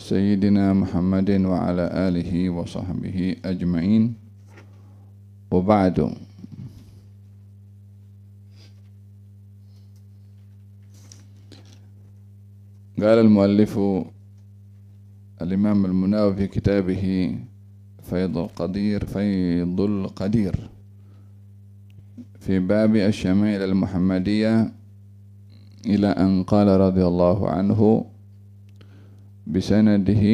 سيدنا محمد وعلى آله وصحبه أجمعين وبعد. قال المؤلف الإمام المناوي في كتابه فيض القدير في باب الشمائل المحمدية إلى أن قال رضي الله عنه بسنده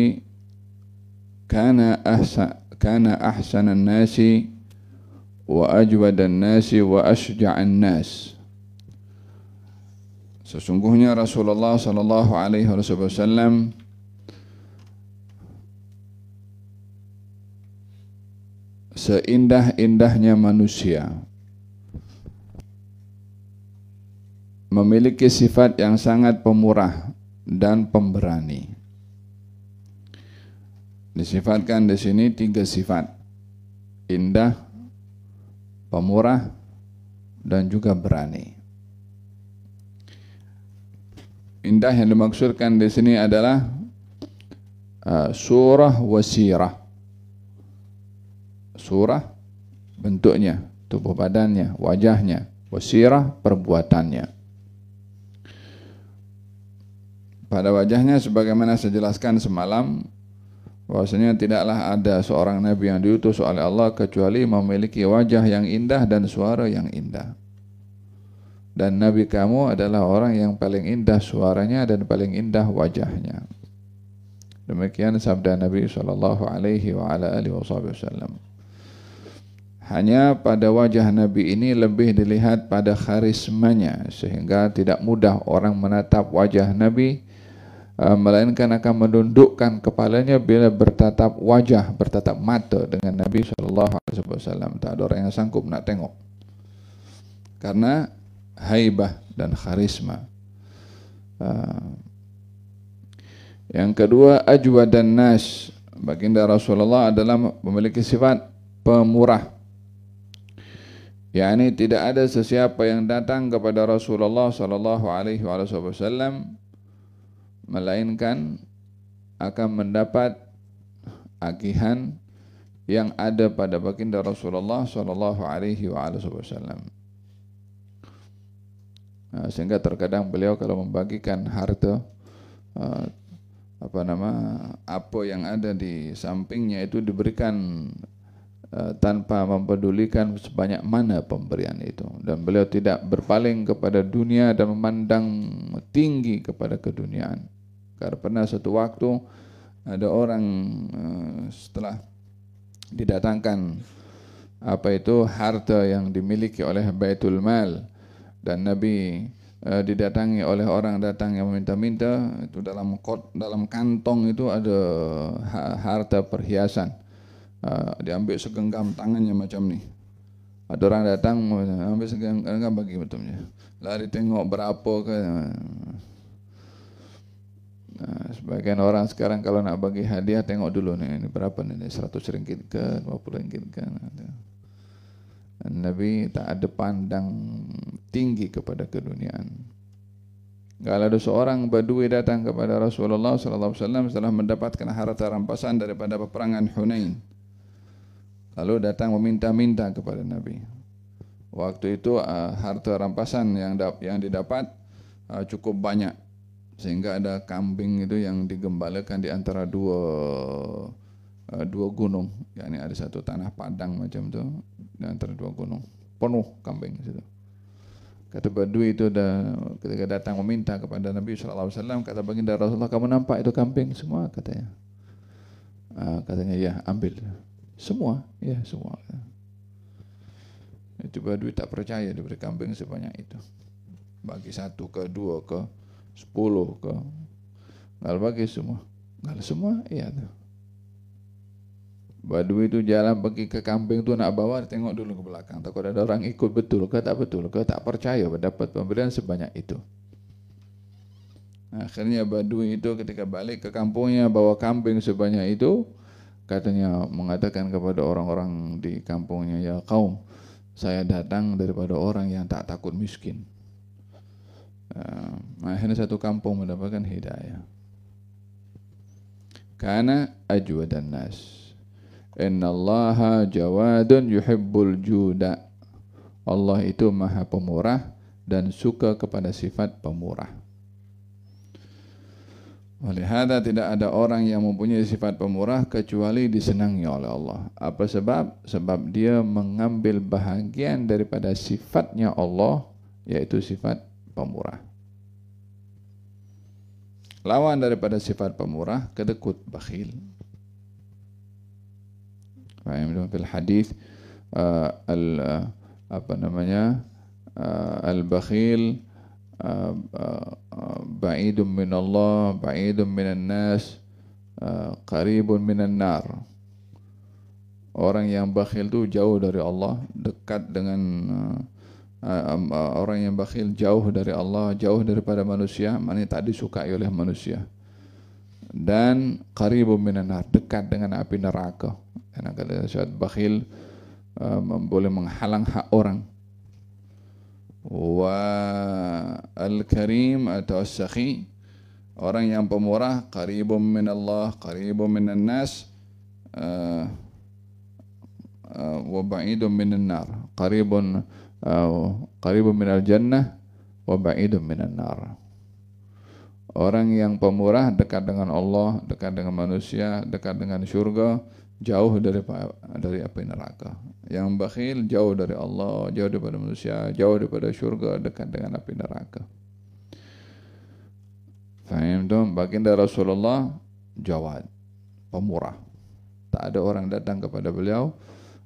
كان أحسن الناس وأجود الناس وأشجع الناس. Sesungguhnya Rasulullah sallallahu alaihi wasallam seindah-indahnya manusia, memiliki sifat yang sangat pemurah dan pemberani. Disifatkan di sini 3 sifat: indah, pemurah, dan juga berani. Indah yang dimaksudkan di sini adalah surah wasirah. Surah bentuknya, tubuh badannya, wajahnya. Wasirah perbuatannya. Pada wajahnya sebagaimana saya jelaskan semalam, bahwasanya tidaklah ada seorang nabi yang diutus oleh Allah kecuali memiliki wajah yang indah dan suara yang indah. Dan nabi kamu adalah orang yang paling indah suaranya dan paling indah wajahnya. Demikian sabda Nabi sallallahu alaihi wa ala alihi wasallam. Hanya pada wajah Nabi ini lebih dilihat pada karismanya, sehingga tidak mudah orang menatap wajah Nabi, melainkan akan menundukkan kepalanya bila bertatap wajah, bertatap mata dengan Nabi sallallahu alaihi wasallam. Tak ada orang yang sanggup nak tengok karena haibah dan karisma. Yang kedua, ajwadan nas. Baginda Rasulullah adalah memiliki sifat pemurah. yakni tidak ada sesiapa yang datang kepada Rasulullah sallallahu alaihi wasallam melainkan akan mendapat agihan yang ada pada baginda Rasulullah sallallahu alaihi wasallam. Sehingga terkadang beliau kalau membagikan harta apa yang ada di sampingnya itu diberikan tanpa mempedulikan sebanyak mana pemberian itu, dan beliau tidak berpaling kepada dunia dan memandang tinggi kepada keduniaan. Karena pernah satu waktu ada orang setelah didatangkan harta yang dimiliki oleh Baitul Mal, dan Nabi didatangi oleh orang datang yang meminta-minta, itu dalam kantong itu ada harta perhiasan. Diambil segenggam tangannya macam ni. Ada orang datang ambil segenggam bagi betulnya. Lari tengok berapa ke. Sebagian orang sekarang kalau nak bagi hadiah tengok dulu ni, ini berapa ni, 100 ringgit ke, 20 ringgit ke. Nabi tak ada pandang tinggi kepada keduniaan. Kalau ada seorang badui datang kepada Rasulullah sallallahu alaihi wasallam setelah mendapatkan harta rampasan daripada peperangan Hunain, lalu datang meminta-minta kepada Nabi. Waktu itu harta rampasan yang didapat cukup banyak, sehingga ada kambing itu yang digembalakan di antara dua gunung. Yani ada satu tanah padang macam tu di antara 2 gunung, penuh kambing di situ. Kata badui itu ketika datang meminta kepada Nabi sallallahu alaihi wasallam, kata baginda Rasulullah, "Kamu nampak itu kambing semua?" katanya. Katanya, "Ya, ambil." Semua, ya semua. Itu badui tak percaya diberi kambing sebanyak itu. Bagi 1 ke 2 ke 10 ke, kalau bagi semua. Kalau semua, iya tu. Badui itu jalan pergi ke kambing tu nak bawa, tengok dulu ke belakang. Takut ada orang ikut betul ke tak betul ke, tak percaya mendapat pemberian sebanyak itu. Akhirnya badui itu ketika balik ke kampungnya bawa kambing sebanyak itu, katanya mengatakan kepada orang-orang di kampungnya, "Ya kaum, saya datang daripada orang yang tak takut miskin." Akhirnya satu kampung mendapatkan hidayah. kana ajwadan nas. Innallaha jawadun yuhibbul juda. Allah itu maha pemurah dan suka kepada sifat pemurah. Oleh hada tidak ada orang yang mempunyai sifat pemurah kecuali disenangi oleh Allah. Apa sebab? Sebab dia mengambil bahagian daripada sifatnya Allah, yaitu sifat pemurah. Lawan daripada sifat pemurah, kedekut, bakhil. Fil hadis al-bakhil ba'idun min Allah, ba'idun minan nas, qaribun minan nar. Orang yang bakhil itu jauh dari Allah, dekat dengan orang yang bakhil jauh dari Allah, jauh daripada manusia, maknanya tak disukai oleh manusia. Dan qaribun minan nar, dekat dengan api neraka. Karena kata sifat bakhil boleh menghalang hak orang. Wa al-karim atau as-sakhi, orang yang pemurah, qaribun min Allah, qaribun minan nas, wa ba'idun minan nar, qaribun minal jannah wa ba'idun minan nar. Orang yang pemurah dekat dengan Allah, dekat dengan manusia, dekat dengan syurga, jauh dari api neraka. Yang bakhil jauh dari Allah, jauh daripada manusia, jauh daripada syurga, dekat dengan api neraka. Faham tu? Baginda Rasulullah jawad, pemurah. Tak ada orang datang kepada beliau,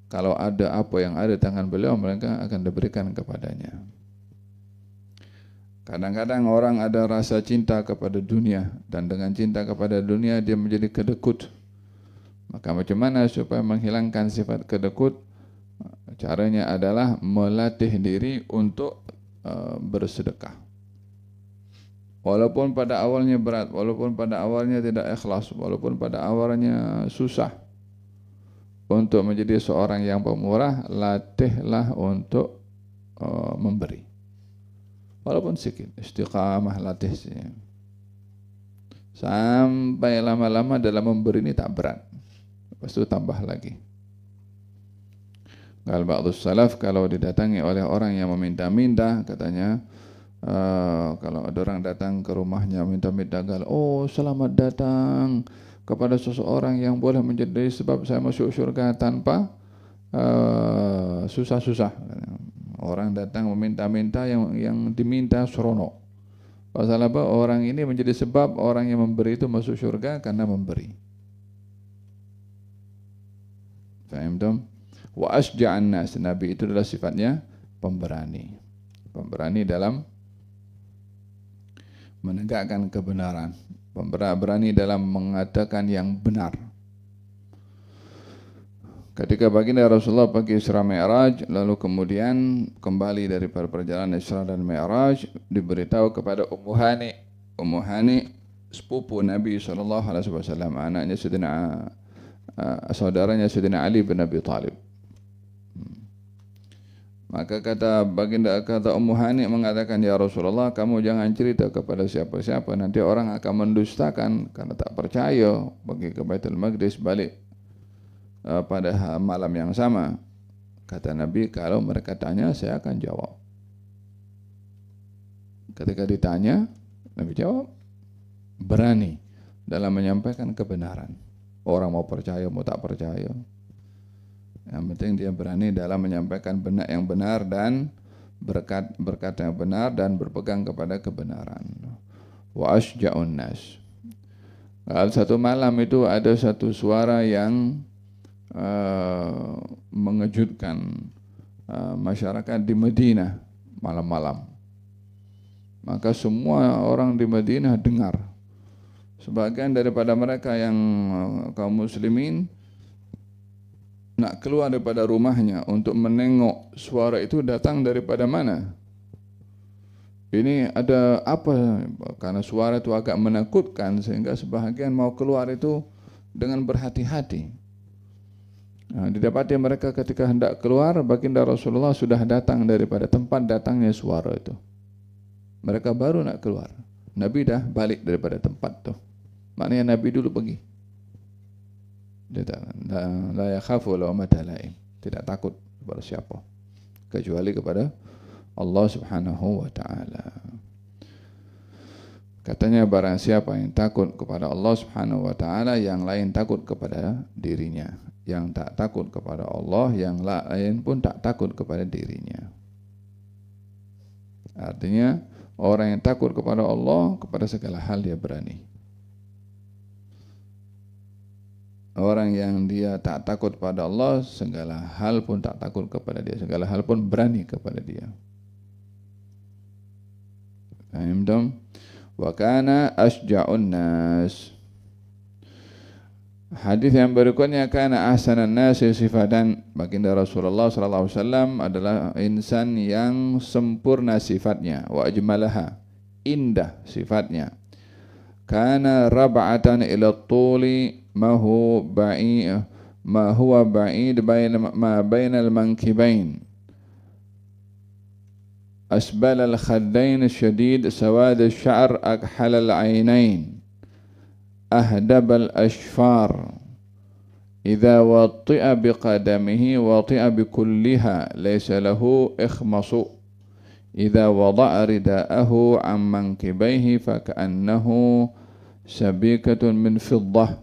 kalau ada apa yang ada tangan beliau, mereka akan diberikan kepadanya. Kadang-kadang orang ada rasa cinta kepada dunia, dan dengan cinta kepada dunia dia menjadi kedekut. Maka macam mana supaya menghilangkan sifat kedekut? Caranya adalah melatih diri untuk bersedekah. Walaupun pada awalnya berat, walaupun pada awalnya tidak ikhlas, walaupun pada awalnya susah, untuk menjadi seorang yang pemurah, latihlah untuk memberi. Walaupun sedikit, istiqamah, latih saja. Sampai lama-lama dalam memberi ini tak berat. Lepas itu tambah lagi. Kalau ba'dus salaf, kalau didatangi oleh orang yang meminta-minta, katanya, kalau ada orang datang ke rumahnya minta-minta, oh selamat datang kepada seseorang yang boleh menjadi sebab saya masuk surga tanpa susah-susah. Orang datang meminta-minta, yang diminta seronok. Pasal apa? Orang ini menjadi sebab orang yang memberi itu masuk surga karena memberi. Faham tak? Wa asja'an nas, Nabi itu adalah sifatnya pemberani. Pemberani dalam menegakkan kebenaran, berani dalam mengatakan yang benar. Ketika baginda Rasulullah pergi Isra Mi'raj, lalu kemudian kembali dari perjalanan Isra dan Mi'raj, diberitahu kepada Ummu Hani. Ummu Hani sepupu Nabi SAW, anaknya saudaranya Sayyidina Ali bin Abi Thalib. Maka kata Ummu Hani mengatakan, ya Rasulullah, kamu jangan cerita kepada siapa-siapa, nanti orang akan mendustakan karena tak percaya, pergi ke Baitul Maqdis, balik pada malam yang sama. Kata Nabi, kalau mereka tanya, saya akan jawab. Ketika ditanya, Nabi jawab, berani dalam menyampaikan kebenaran. Orang mau percaya, mau tak percaya, yang penting dia berani dalam menyampaikan benar yang benar dan berkata yang benar dan berpegang kepada kebenaran. Wa asja'un nas. Satu malam itu ada satu suara yang mengejutkan masyarakat di Madinah malam-malam. Maka semua orang di Madinah dengar. Sebagian daripada mereka yang kaum muslimin nak keluar daripada rumahnya untuk menengok suara itu datang daripada mana. Ini ada apa? Karena suara itu agak menakutkan sehingga sebahagian mau keluar itu dengan berhati-hati. Nah, didapati mereka ketika hendak keluar, baginda Rasulullah sudah datang daripada tempat datangnya suara itu. Mereka baru nak keluar, Nabi dah balik daripada tempat itu. Maknanya Nabi dulu pergi. Dia la yakhafu lawmata laim, tidak takut kepada siapa kecuali kepada Allah Subhanahu wa taala. Katanya barang siapa yang takut kepada Allah Subhanahu wa taala, yang lain takut kepada dirinya. Yang tak takut kepada Allah, yang lain pun tak takut kepada dirinya. Artinya orang yang takut kepada Allah, kepada segala hal dia berani. Orang yang dia tak takut pada Allah, segala hal pun tak takut kepada dia, segala hal pun berani kepada dia. Faham? Wa kana asja'un nas. Hadis yang berikutnya, kana ahsanan nasi sifatan, baginda Rasulullah sallallahu alaihi wasallam adalah insan yang sempurna sifatnya, wa ajmalaha, indah sifatnya. Kana rab'atan ila tuli ma huwa ba'id ma bainal mankibain, asbal al-khaddain syadid sawad al-sha'r akhal al-'ainain, ahdab al-ashfar, idza wati'a biqadamihi wati'a bikulliha laysa lahu ikhmasu, idza wada'a rida'ahu 'an mankibaihi faka'annahu sabikatun min fiddah,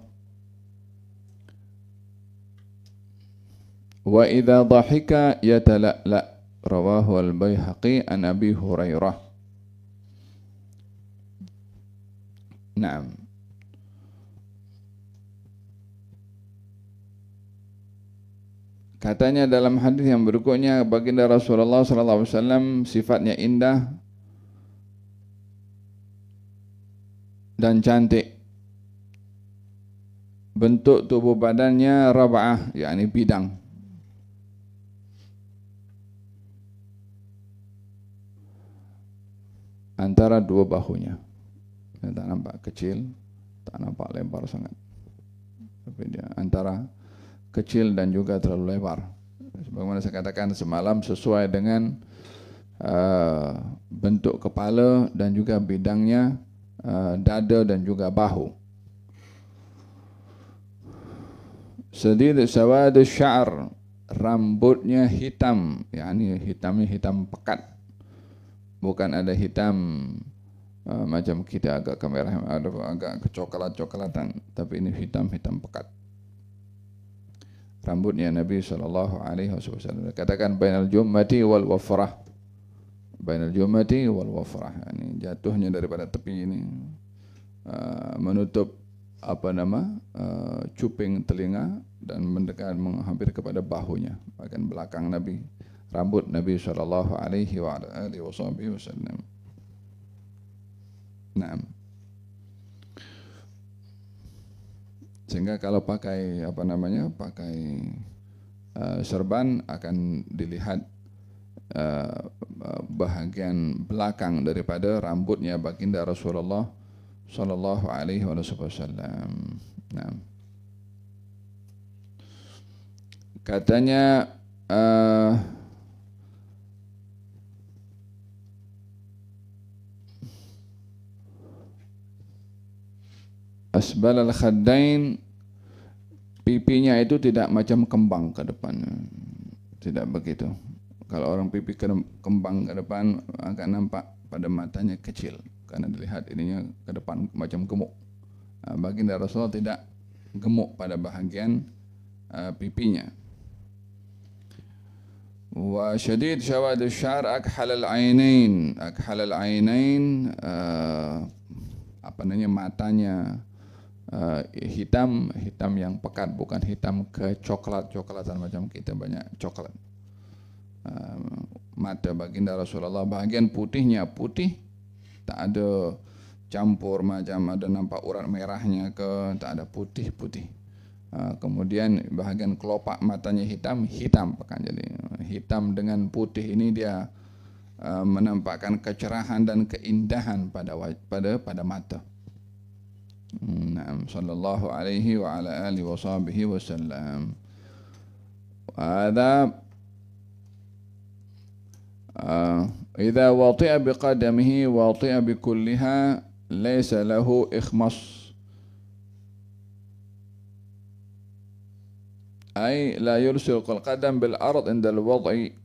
wa idza dhahika yatala'la. Rawahu al-Baihaqi an Abi Hurairah. Naam. Katanya dalam hadis yang berikutnya, baginda Rasulullah sallallahu alaihi wasallam sifatnya indah dan cantik. Bentuk tubuh badannya rab'ah, yakni bidang. Antara dua bahunya. Tak nampak kecil, tak nampak lebar sangat. Tapi dia antara kecil dan juga terlalu lebar. Sebagaimana saya katakan semalam, sesuai dengan bentuk kepala dan juga bidangnya, dada dan juga bahu. Sadid sawad syar, rambutnya hitam, yakni hitamnya hitam pekat. Bukan ada hitam macam kita agak kemerah, ada agak kecoklat-coklatan, tapi ini hitam pekat. Rambutnya Nabi sallallahu alaihi wasallam katakan bainal jummati wal wafrah, bainal jummati wal wafrah, ini jatuhnya daripada tepi ini menutup cuping telinga dan mendekat menghampir kepada bahunya, bagian belakang Nabi, rambut Nabi sallallahu alaihi wasallam. Naam. Sehingga kalau pakai pakai serban akan dilihat bahagian belakang daripada rambutnya baginda Rasulullah sallallahu alaihi wasallam. Nah, katanya asbal al-khaddain, pipinya itu tidak macam kembang ke depan, tidak begitu. Kalau orang pipi kembang ke depan akan nampak pada matanya kecil karena dilihat ininya ke depan macam gemuk. Baginda Rasulullah tidak gemuk pada bahagian pipinya. Wa syadid syawad asy-syar akhal al-'ainain, matanya hitam yang pekat, bukan hitam kecoklat-coklatan macam kita banyak coklat. Mata baginda Rasulullah bahagian putihnya putih, tak ada campur macam ada nampak urat merahnya ke, tak ada, putih. Kemudian bahagian kelopak matanya hitam pekat. Jadi hitam dengan putih ini dia menampakkan kecerahan dan keindahan pada mata. Naam, sallallahu alaihi wa ala alihi wa sahbihi wasallam. Hadza idza wati'a biqadamihi wati'a bikulliha laysa lahu ikhmas. Ay la yulsiqul qadam bil ard inda al-wad'i.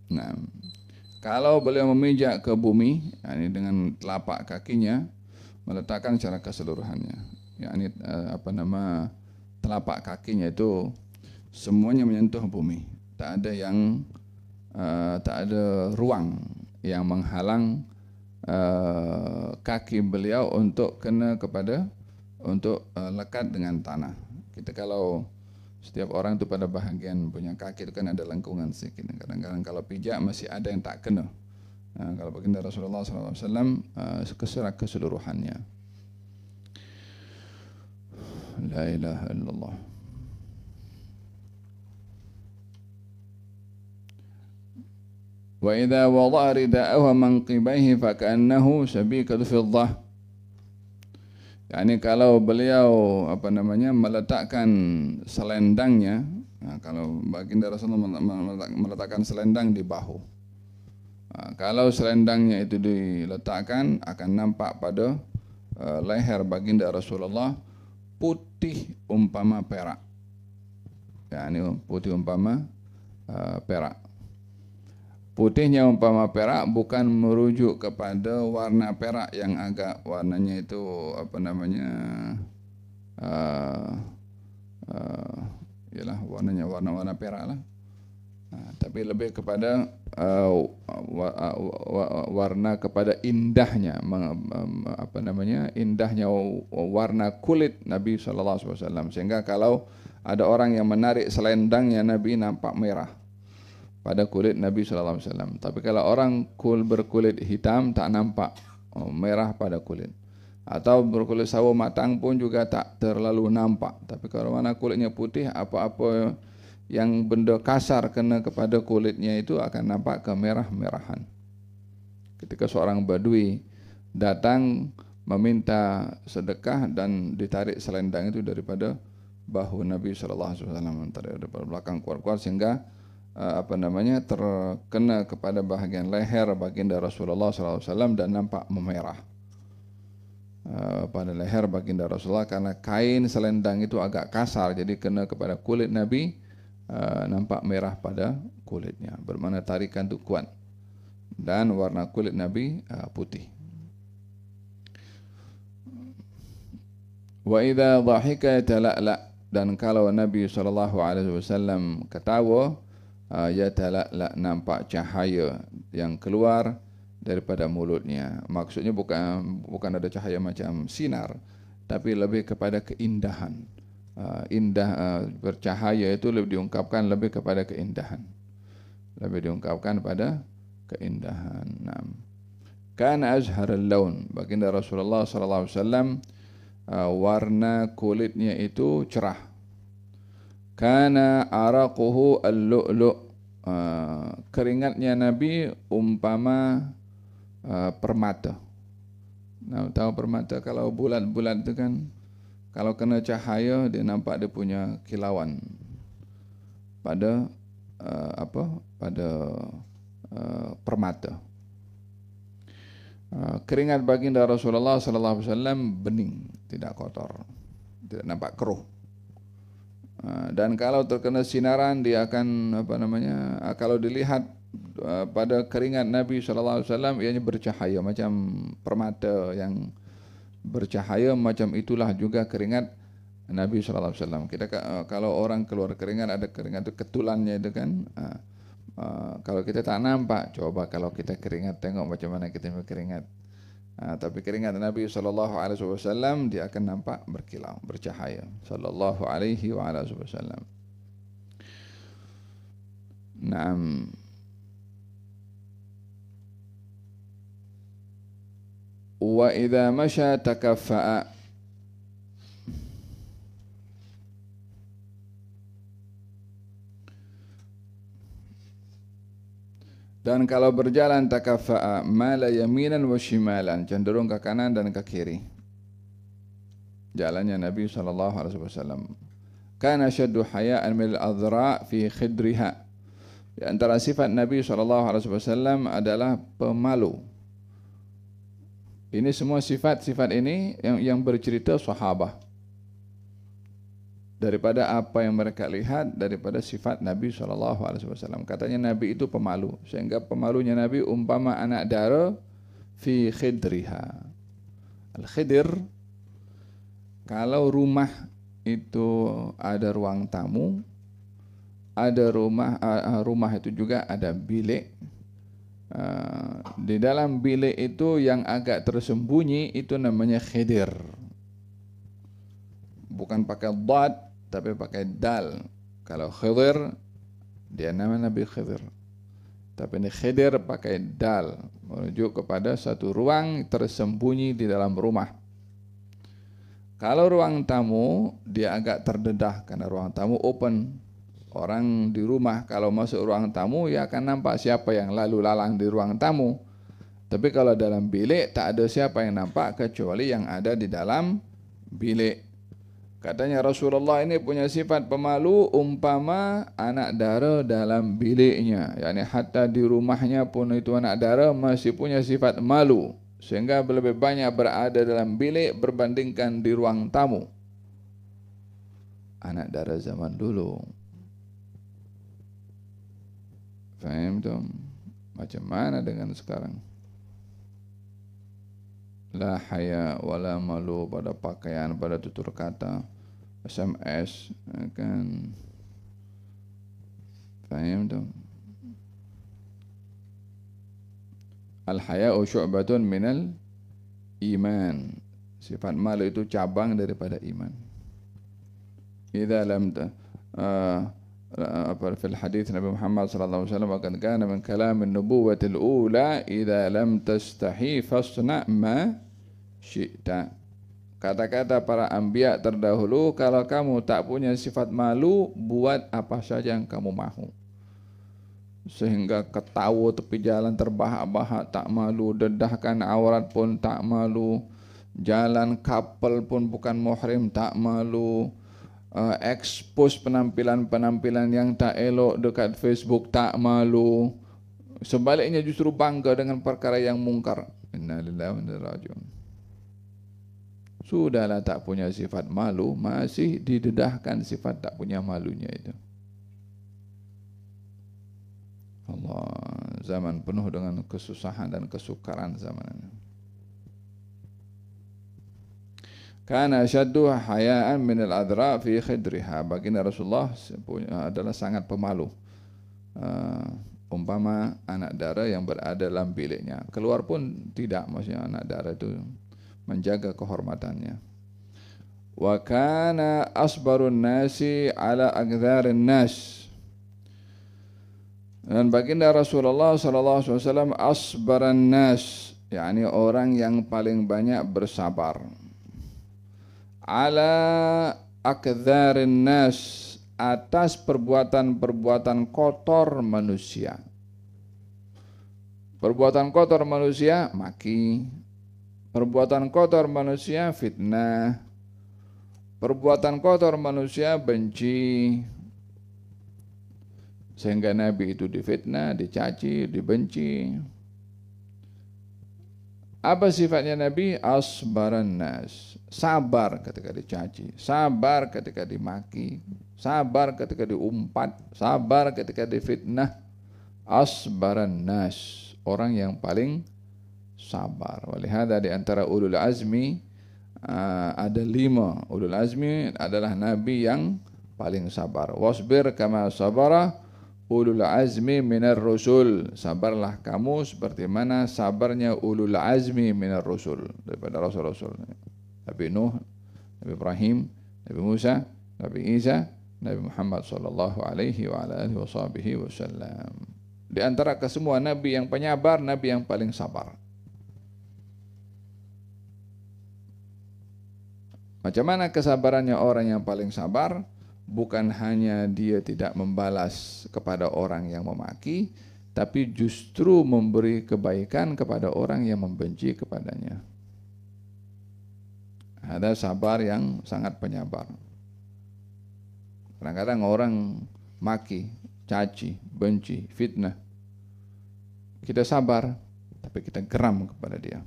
Nah, kalau beliau memijak ke bumi, yakni dengan telapak kakinya meletakkan secara keseluruhannya, yakni telapak kakinya itu semuanya menyentuh bumi, tak ada ruang yang menghalang kaki beliau untuk lekat dengan tanah. Kita kalau setiap orang itu pada bahagian punya kaki itu kan ada lengkungan sedikit. Kadang-kadang kalau pijak masih ada yang tak kena. Nah, kalau baginda Rasulullah SAW secara keseluruhannya. La ilaha illallah. Wa idza wada'a rida'ahu manqibaihi fa ka'annahu sabikatu fiddah. Yani kalau beliau meletakkan selendangnya, nah, kalau baginda Rasulullah meletakkan selendang di bahu. Nah, kalau selendangnya itu diletakkan akan nampak pada leher baginda Rasulullah putih umpama perak. Yani putih umpama perak. Putihnya umpama perak bukan merujuk kepada warna perak yang agak warnanya itu ialah warna perak lah. Tapi lebih kepada warna kepada indahnya indahnya warna kulit Nabi SAW, sehingga kalau ada orang yang menarik selendangnya Nabi nampak merah pada kulit Nabi SAW. Tapi kalau orang berkulit hitam tak nampak merah pada kulit, atau berkulit sawo matang pun juga tak terlalu nampak. Tapi kalau mana kulitnya putih, apa-apa yang benda kasar kena kepada kulitnya itu akan nampak kemerah-merahan. Ketika seorang badui datang meminta sedekah dan ditarik selendang itu daripada bahu Nabi SAW, daripada belakang kuat-kuat sehingga terkena kepada bahagian leher baginda Rasulullah SAW dan nampak memerah pada leher baginda Rasulullah, karena kain selendang itu agak kasar, jadi kena kepada kulit Nabi, nampak merah pada kulitnya, bermakna tarikan itu kuat, dan warna kulit Nabi putih. Wa idza dhahika yatala'la, dan kalau Nabi SAW ketawa, yatala'la, nampak cahaya yang keluar daripada mulutnya. Maksudnya bukan ada cahaya macam sinar, tapi lebih kepada keindahan. Bercahaya itu lebih diungkapkan lebih kepada keindahan. Lebih diungkapkan pada keindahan. Kana azharul laun, baginda Rasulullah SAW warna kulitnya itu cerah. Kana araquhu al-lu'lu', keringatnya Nabi umpama permata. Nah, tahu permata kalau bulat-bulat itu kan, kalau kena cahaya dia nampak dia punya kilauan pada permata. Keringat baginda Rasulullah SAW bening, tidak kotor, tidak nampak keruh. Dan kalau terkena sinaran dia akan kalau dilihat pada keringat Nabi SAW ianya bercahaya macam permata yang bercahaya, macam itulah juga keringat Nabi SAW. Kita kalau orang keluar keringat, ada keringat itu ketulannya itu kan, kalau kita tak nampak, coba kalau kita keringat, tengok macam mana kita berkeringat. Tapi keringat Nabi SAW dia akan nampak berkilau, bercahaya. Sallallahu alaihi wasallam. Naam. Wa idza masya takaffa'a, dan kalau berjalan takaffa'a, mala yaminan wa shimalan, cenderung ke kanan dan ke kiri. Jalannya Nabi SAW. Kana syaddu haya'an min al-adhra' fi khidriha. Di antara sifat Nabi SAW adalah pemalu. Ini semua sifat-sifat ini yang bercerita sahabat. daripada apa yang mereka lihat daripada sifat Nabi SAW. Katanya Nabi itu pemalu, sehingga pemalunya Nabi umpama anak dara fi khidriha. Al-khidr, kalau rumah itu ada ruang tamu, ada rumah itu juga ada bilik. Di dalam bilik itu yang agak tersembunyi itu namanya khidir. Bukan pakai dad tapi pakai dal. Kalau khidir dia nama Nabi Khidir, tapi ini khidir pakai dal, merujuk kepada satu ruang tersembunyi di dalam rumah. Kalau ruang tamu dia agak terdedah karena ruang tamu open. Orang di rumah kalau masuk ruang tamu ya akan nampak siapa yang lalu lalang di ruang tamu. Tapi kalau dalam bilik tak ada siapa yang nampak kecuali yang ada di dalam bilik. Katanya Rasulullah ini punya sifat pemalu umpama anak dara dalam biliknya. Yani hatta di rumahnya pun itu anak dara masih punya sifat malu, sehingga lebih banyak berada dalam bilik berbandingkan di ruang tamu. Anak dara zaman dulu. Faham tuh? Macam mana dengan sekarang? La haya wala malu pada pakaian, pada tutur kata, SMS, kan? Faham tuh? Al-haya'u syu'batun minal iman. Sifat malu itu cabang daripada iman. Idza lam في الحديث Nabi Muhammad sallallahu alaihi wasallam akan kana min kalam an-nubuwwah al-ula idza lam tastahi fasna' ma syi'ta. Kata-kata para anbiya terdahulu, kalau kamu tak punya sifat malu, buat apa saja yang kamu mahu. Sehingga ketawa tepi jalan terbahak-bahak tak malu, dedahkan aurat pun tak malu, jalan kapal pun bukan muhrim tak malu, expose penampilan-penampilan yang tak elok dekat Facebook tak malu. Sebaliknya justru bangga dengan perkara yang mungkar. Innalillahi wa inna ilaihi raji'un. Sudahlah tak punya sifat malu, masih didedahkan sifat tak punya malunya itu. Allah, zaman penuh dengan kesusahan dan kesukaran zaman ini. Kana syaddu hayaan min al-adra fi khidriha. Baginda Rasulullah adalah sangat pemalu. Umpama anak dara yang berada dalam biliknya, keluar pun tidak, maksudnya anak dara itu menjaga kehormatannya. Wa kana asbarun nasi ala agdharin nas. Dan baginda Rasulullah sallallahu alaihi wasallam asbaran nas, yakni orang yang paling banyak bersabar. Ala akdharin nas, atas perbuatan-perbuatan kotor manusia. Perbuatan kotor manusia maki, perbuatan kotor manusia fitnah, perbuatan kotor manusia benci. Sehingga Nabi itu difitnah, dicaci, dibenci. Apa sifatnya Nabi? Asbaran nas, sabar ketika dicaci, sabar ketika dimaki, sabar ketika diumpat, sabar ketika difitnah. Asbaran nas, orang yang paling sabar. Walihada di antara ulul azmi ada 5. Ulul azmi adalah Nabi yang paling sabar. Wasbir kama sabara ulul azmi minar rusul. Sabarlah kamu seperti mana sabarnya ulul azmi minar rusul, daripada rasul-rasul. Nabi Nuh, Nabi Ibrahim, Nabi Musa, Nabi Isa, Nabi Muhammad sallallahu alaihi wa ala alihi wasallam. Di antara kesemua nabi yang penyabar, nabi yang paling sabar. Macam mana kesabarannya orang yang paling sabar? Bukan hanya dia tidak membalas kepada orang yang memaki, tapi justru memberi kebaikan kepada orang yang membenci kepadanya. Ada sabar yang sangat penyabar. Kadang-kadang orang maki, caci, benci, fitnah, kita sabar, tapi kita geram kepada dia.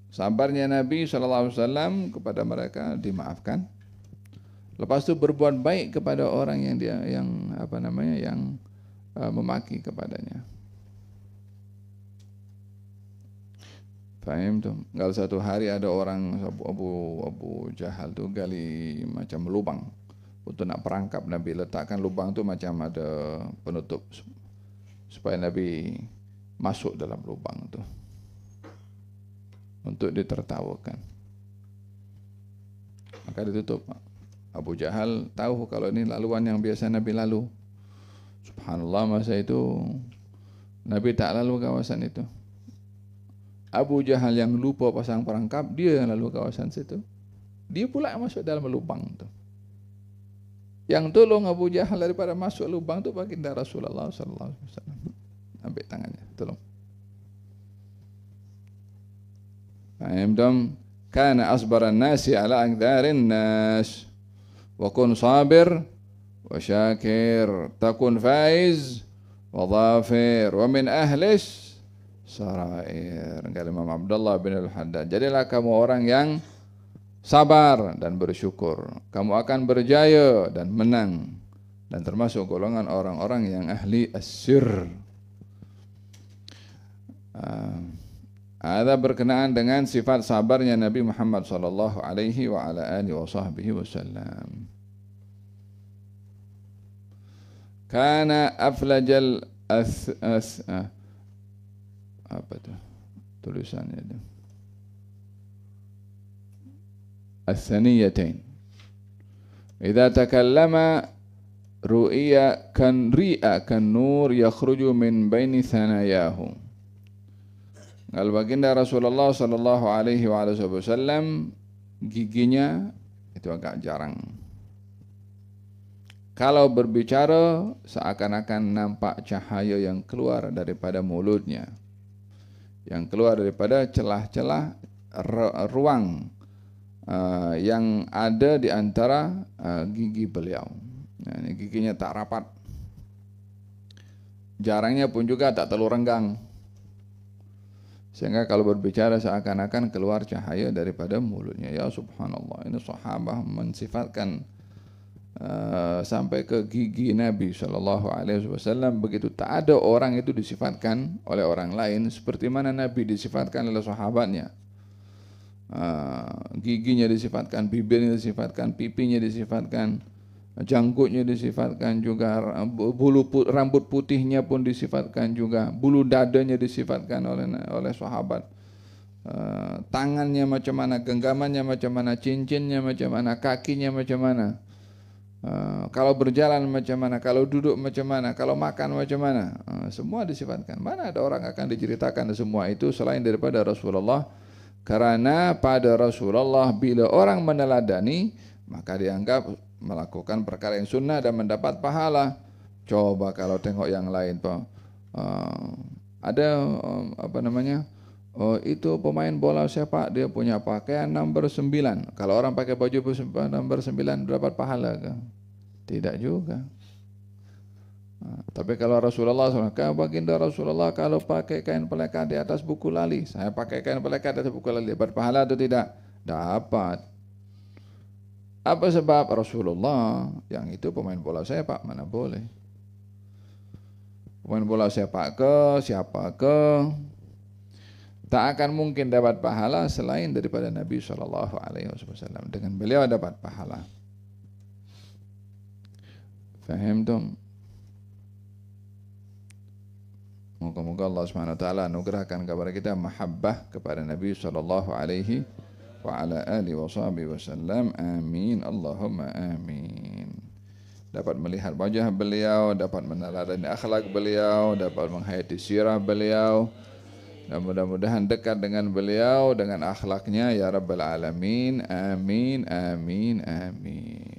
Sabarnya Nabi SAW kepada mereka dimaafkan. Lepas itu berbuat baik kepada orang yang memaki kepadanya. Faham tuh? Kalau satu hari ada orang Abu Jahal tuh gali macam lubang untuk nak perangkap Nabi, letakkan lubang tuh macam ada penutup supaya Nabi masuk dalam lubang tuh untuk ditertawakan. Maka ditutup. Abu Jahal tahu kalau ini laluan yang biasa Nabi lalu. Subhanallah, masa itu Nabi tak lalu kawasan itu. Abu Jahal yang lupa pasang perangkap, dia yang lalu kawasan situ. Dia pula yang masuk dalam lubang itu. Yang tolong Abu Jahal daripada masuk lubang itu baginda Rasulullah sallallahu alaihi wasallam. Ambil tangannya, tolong. Faham? Kana asbaran nasi ala aqdarin nas. Wa kun sabir wa syakir, takun faiz wa dhafir wa min ahlis sarair. Kata Imam Abdullah bin Al-Haddad, jadilah kamu orang yang sabar dan bersyukur, kamu akan berjaya dan menang, dan termasuk golongan orang-orang yang ahli as-sir. Ada berkenaan dengan sifat sabarnya Nabi Muhammad sallallahu alaihi wa ala alihi wasallam. Kana aflajal apa tu tulisannya itu? As-saniyatain. Idza takallama ru'iya kan nur yakhruju min baini thanayahu. Kalau baginda Rasulullah sallallahu alaihi wasallam giginya itu agak jarang. Kalau berbicara seakan-akan nampak cahaya yang keluar daripada mulutnya, yang keluar daripada celah-celah ruang yang ada di antara gigi beliau. Nah, ini giginya tak rapat. Jarangnya pun juga tak terlalu renggang. Sehingga kalau berbicara seakan-akan keluar cahaya daripada mulutnya. Ya subhanallah, ini sahabat mensifatkan sampai ke gigi Nabi SAW. Begitu tak ada orang itu disifatkan oleh orang lain seperti mana Nabi disifatkan oleh sahabatnya. Giginya disifatkan, bibirnya disifatkan, pipinya disifatkan, janggutnya disifatkan juga, rambut putihnya pun disifatkan juga, bulu dadanya disifatkan oleh sahabat. Tangannya macam mana, genggamannya macam mana, cincinnya macam mana, kakinya macam mana, kalau berjalan macam mana, kalau duduk macam mana, kalau makan macam mana, semua disifatkan. Mana ada orang akan diceritakan semua itu selain daripada Rasulullah. Karena pada Rasulullah bila orang meneladani maka dianggap melakukan perkara yang sunnah dan mendapat pahala. Coba kalau tengok yang lain, ada itu pemain bola sepak, dia punya pakaian nomor 9. Kalau orang pakai baju nomor 9 dapat pahala ke? Tidak juga. Tapi kalau Rasulullah SAW, baginda Rasulullah kalau pakai kain pelekat di atas buku lali, saya pakai kain pelekat di atas buku lali, dapat pahala atau tidak? Dapat. Apa sebab? Rasulullah yang itu pemain bola sepak, mana boleh. Pemain bola sepak ke siapa ke, tak akan mungkin dapat pahala selain daripada Nabi SAW. Dengan beliau dapat pahala. Faham tuh? Moga-moga Allah Subhanahu wa taala anugerahkan kepada kita mahabbah kepada Nabi sallallahu alaihi wa ala alihi wasallam. Amin. Allahumma amin. Dapat melihat wajah beliau, dapat meneladani akhlak beliau, dapat menghayati sirah beliau. Dan mudah-mudahan dekat dengan beliau dengan akhlaknya ya rabbal alamin. Amin amin amin.